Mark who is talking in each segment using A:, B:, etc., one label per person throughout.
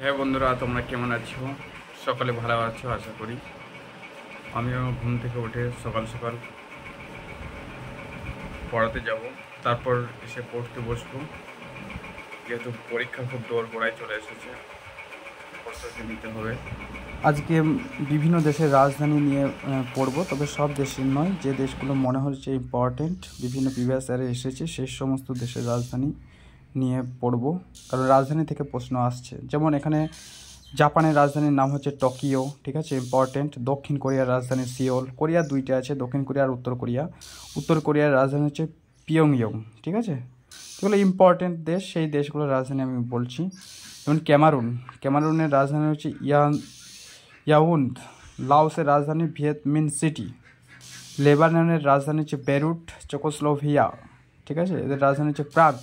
A: হ্যাঁ বন্ধুরা, তোমরা কেমন আছো? সকালে ভালো আছো আশা করি। আমিও ঘুম থেকে উঠে সকাল সকাল পড়াতে যাব, তারপর এসে পড়তে বসবো। যেহেতু পরীক্ষা খুব দোরগোড়ায় চলে এসেছে, প্রস্তুতি নিতে হবে। আজকে বিভিন্ন দেশের রাজধানী নিয়ে পড়ব, তবে সব দেশের নয়, যে দেশগুলো মনে হচ্ছে ইম্পর্টেন্ট, বিভিন্ন প্রিভিয়াস ইয়ারে এসেছে সেই সমস্ত দেশের রাজধানী নিয়ে পড়ব, কারণ রাজধানী থেকে প্রশ্ন আসছে। যেমন এখানে জাপানের রাজধানীর নাম হচ্ছে টোকিও, ঠিক আছে, ইম্পর্টেন্ট। দক্ষিণ কোরিয়ার রাজধানী সিওল। কোরিয়া দুইটা আছে, দক্ষিণ কোরিয়া আর উত্তর কোরিয়া। উত্তর কোরিয়ার রাজধানী হচ্ছে পিয়ংইয়ং, ঠিক আছে। এগুলো ইম্পর্টেন্ট দেশ, সেই দেশগুলোর রাজধানী আমি বলছি। যেমন ক্যামারুনের রাজধানী হচ্ছে ইয়াউন্ড। লাওসের রাজধানী ভিয়েতমিন সিটি। লেবাননের রাজধানী হচ্ছে বেরুট, চেকোস্লোভাকিয়া, ঠিক আছে। এদের রাজধানী হচ্ছে প্রাগ,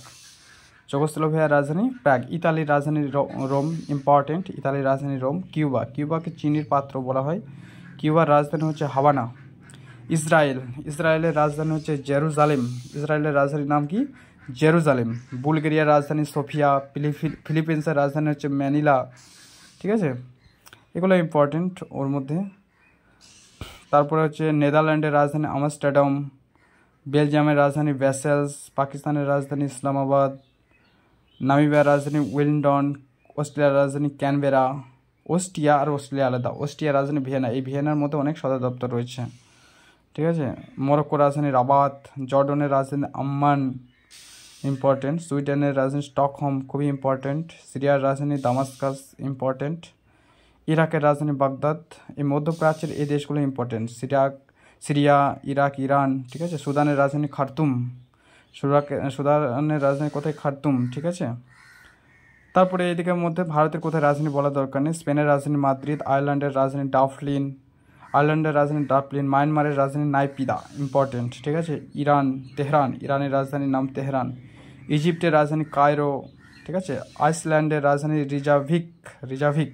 A: চেকোস্লোভাকিয়ার রাজধানী প্রাগ। ইতালির রাজধানী রোম, ইম্পর্টেন্ট, ইতালির রাজধানী রোম। কিউবাকে চিনির পাত্র বলা হয়। কিউবার রাজধানী হচ্ছে হাভানা। ইসরায়েলের রাজধানী হচ্ছে জেরুজালেম। ইসরায়েলের রাজধানীর নাম কি? জেরুজালেম। বুলগেরিয়ার রাজধানী সোফিয়া। ফিলিপিন্সের রাজধানী হচ্ছে ম্যানিলা, ঠিক আছে। এগুলো ইম্পর্টেন্ট ওর মধ্যে। তারপরে হচ্ছে নেদারল্যান্ডের রাজধানী আমস্টারডাম। বেলজিয়ামের রাজধানী ব্রাসেলস। পাকিস্তানের রাজধানী ইসলামাবাদ। নামিবিয়ার রাজধানী ওয়েলিংটন। অস্ট্রেলিয়ার রাজধানী ক্যানবেরা। অস্ট্রিয়া আর অস্ট্রেলিয়া আলাদা। অস্ট্রিয়ার রাজধানী ভিয়েনা। এই ভিয়েনার মধ্যে অনেক সদর দপ্তর রয়েছে, ঠিক আছে। মরক্কোর রাজধানী রাবাত। জর্ডনের রাজধানী আম্মান, ইম্পর্টেন্ট। সুইডেনের রাজধানী স্টকহোম, খুবই ইম্পর্টেন্ট। সিরিয়ার রাজধানী দামাস্কাস, ইম্পর্টেন্ট। ইরাকের রাজধানী বাগদাদ। এই মধ্যপ্রাচ্যের এই দেশগুলো ইম্পর্টেন্ট। সিরিয়া, ইরাক, ইরান, ঠিক আছে। সুদানের রাজধানী খার্তুম। সুদানের রাজধানী কোথায়? খার্তুম, ঠিক আছে। তারপরে এদিকের মধ্যে ভারতের কোথায় রাজধানী বলার দরকার নেই। স্পেনের রাজধানী মাদ্রিদ। আয়ারল্যান্ডের রাজধানী ডাফলিন। মায়ানমারের রাজধানী নাইপিদা, ইম্পর্টেন্ট, ঠিক আছে। তেহরান, ইরানের রাজধানীর নাম তেহরান। ইজিপ্টের রাজধানী কায়রো, ঠিক আছে। আইসল্যান্ডের রাজধানী রিজাভিক,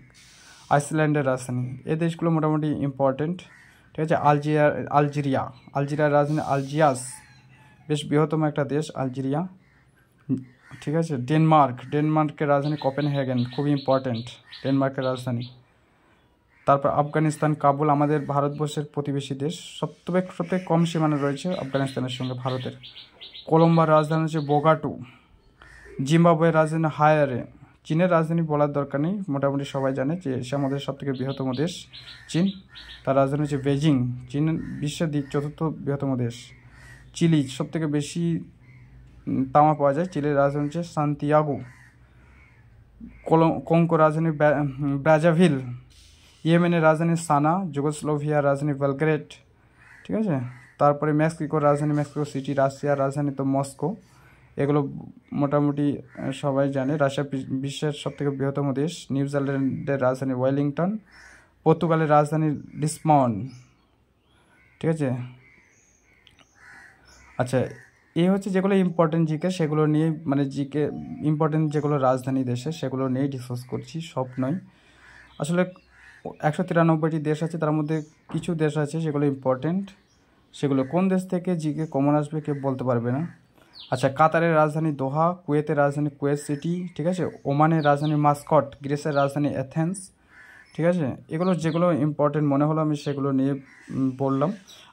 A: আইসল্যান্ডের রাজধানী। এই দেশগুলো মোটামুটি ইম্পর্টেন্ট, ঠিক আছে। আলজেরিয়ার রাজধানী আলজিয়াস, বেশ বৃহত্তম একটা দেশ আলজেরিয়া, ঠিক আছে। ডেনমার্কের রাজধানী কোপেনহেগেন, খুবই ইম্পর্টেন্ট, ডেনমার্কের রাজধানী। তারপর আফগানিস্তান, কাবুল, আমাদের ভারতবর্ষের প্রতিবেশী দেশ। সবথেকে কম সীমানা রয়েছে আফগানিস্তানের সঙ্গে ভারতের। কলম্বার রাজধানী হচ্ছে বোগাটু। জিম্বাবুয়ের রাজধানী হারারে। চীনের রাজধানী বলার দরকার নেই, মোটামুটি সবাই জানে যে এশিয়ার মধ্যে সবথেকে বৃহত্তম দেশ চীন। তার রাজধানী হচ্ছে বেজিং। চীন বিশ্বের চতুর্থ বৃহত্তম দেশ। চিলি, সবথেকে বেশি তামা পাওয়া যায়। চিলির রাজধানী হচ্ছে সান্তিয়াগো। কঙ্গোর রাজধানী ব্রাজাভিল। ইয়েমেনের রাজধানী সানা। যুগোস্লোভিয়ার রাজধানী বেলগ্রেড, ঠিক আছে। তারপরে মেক্সিকোর রাজধানী মেক্সিকো সিটি। রাশিয়ার রাজধানী তো মস্কো। এগুলো মোটামুটি সবাই জানে। রাশিয়া বিশ্বের সবথেকে বৃহত্তম দেশ। নিউজিল্যান্ডের রাজধানী ওয়েলিংটন। পর্তুগালের রাজধানী লিসবন, ঠিক আছে। আচ্ছা, এই হচ্ছে যেগুলো ইম্পর্টেন্ট জিকে, সেগুলো নিয়ে মানে জিকে ইম্পর্টেন্ট যেগুলো রাজধানী দেশে সেগুলো নিয়েই ডিসকাস করছি, সব নয়। আসলে 193টি দেশ আছে, তার মধ্যে কিছু দেশ আছে সেগুলো ইম্পর্টেন্ট। সেগুলো কোন দেশ থেকে জিকে কমন আসবে কেউ বলতে পারবে না। আচ্ছা, কাতারের রাজধানী দোহা। কুয়েতের রাজধানী কুয়েত সিটি, ঠিক আছে। ওমানের রাজধানী মাস্কট। গ্রিসের রাজধানী অ্যাথেন্স, ঠিক আছে। এগুলো যেগুলো ইম্পর্টেন্ট মনে হলো আমি সেগুলো নিয়ে বললাম।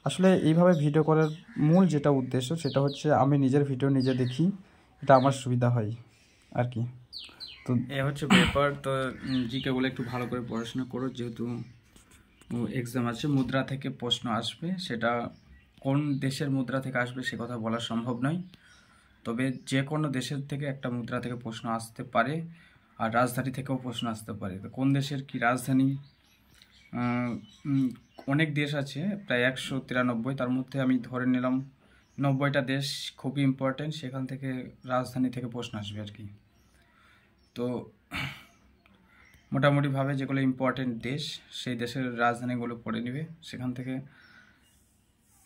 A: আসলে এইভাবে ভিডিও করার মূল যেটা উদ্দেশ্য সেটা হচ্ছে আমি নিজের ভিডিও নিজে দেখি, এটা আমার সুবিধা হয় আর কি। তো এ হচ্ছে ব্যাপার। তো জিকেগুলো একটু ভালো করে পড়াশোনা করো, যেহেতু এক্সাম আছে। মুদ্রা থেকে প্রশ্ন আসবে, সেটা কোন দেশের মুদ্রা থেকে আসবে সে কথা বলা সম্ভব নয়, তবে যে কোনো দেশের থেকে একটা মুদ্রা থেকে প্রশ্ন আসতে পারে। আর রাজধানী থেকেও প্রশ্ন আসতে পারে। তো কোন দেশের কি রাজধানী, অনেক দেশ আছে, প্রায় 193, তার মধ্যে আমি ধরে নিলাম 90টা দেশ খুবই ইম্পর্টেন্ট, সেখান থেকে রাজধানী থেকে প্রশ্ন আসবে আর কি। তো মোটামুটিভাবে যেগুলো ইম্পর্টেন্ট দেশ সেই দেশের রাজধানীগুলো পড়ে নেবে, সেখান থেকে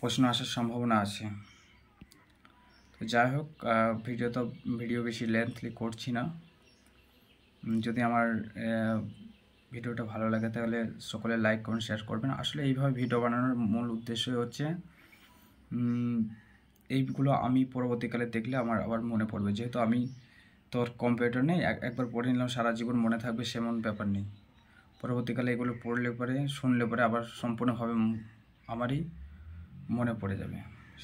A: প্রশ্ন আসার সম্ভাবনা আছে। তো যাই হোক, ভিডিও বেশি লেন্থলি করছি না। যদি আমার ভিডিওটা ভালো লাগে তাহলে সকলে লাইক কমেন্ট শেয়ার করবেন। আসলে এইভাবে ভিডিও বানানোর মূল উদ্দেশ্য হচ্ছে এইগুলো আমি পরবর্তীকালে দেখলে আমার আবার মনে পড়বে, যেহেতু আমি তোর কম্পিউটার নেই, একবার পড়ে নিলাম সারা জীবন মনে থাকবে সেমন ব্যাপার নেই। পরবর্তীকালে এগুলো পড়লে পরে শুনলে পরে আবার সম্পূর্ণভাবে আমারই মনে পড়ে যাবে।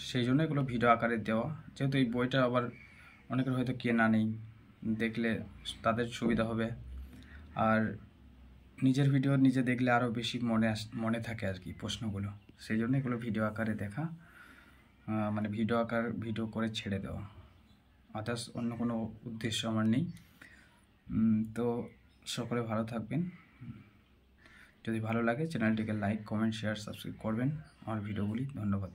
A: সেই জন্য এগুলো ভিডিও আকারে দেওয়া, যেহেতু এই বইটা আবার অনেকের হয়তো কেনা নেই, দেখলে তাদের সুবিধা হবে। আর নিজের ভিডিও নিজে দেখলে আরও বেশি মনে থাকে আর কি প্রশ্নগুলো, সেই জন্য এগুলো ভিডিও আকারে দেখা, মানে ভিডিও করে ছেড়ে দেওয়া, আদার্স অন্য কোনো উদ্দেশ্য আমার নেই। তো সকলে ভালো থাকবেন। যদি ভালো লাগে চ্যানেলটিকে লাইক, কমেন্ট, শেয়ার, সাবস্ক্রাইব করবেন আমার ভিডিওগুলি। ধন্যবাদ।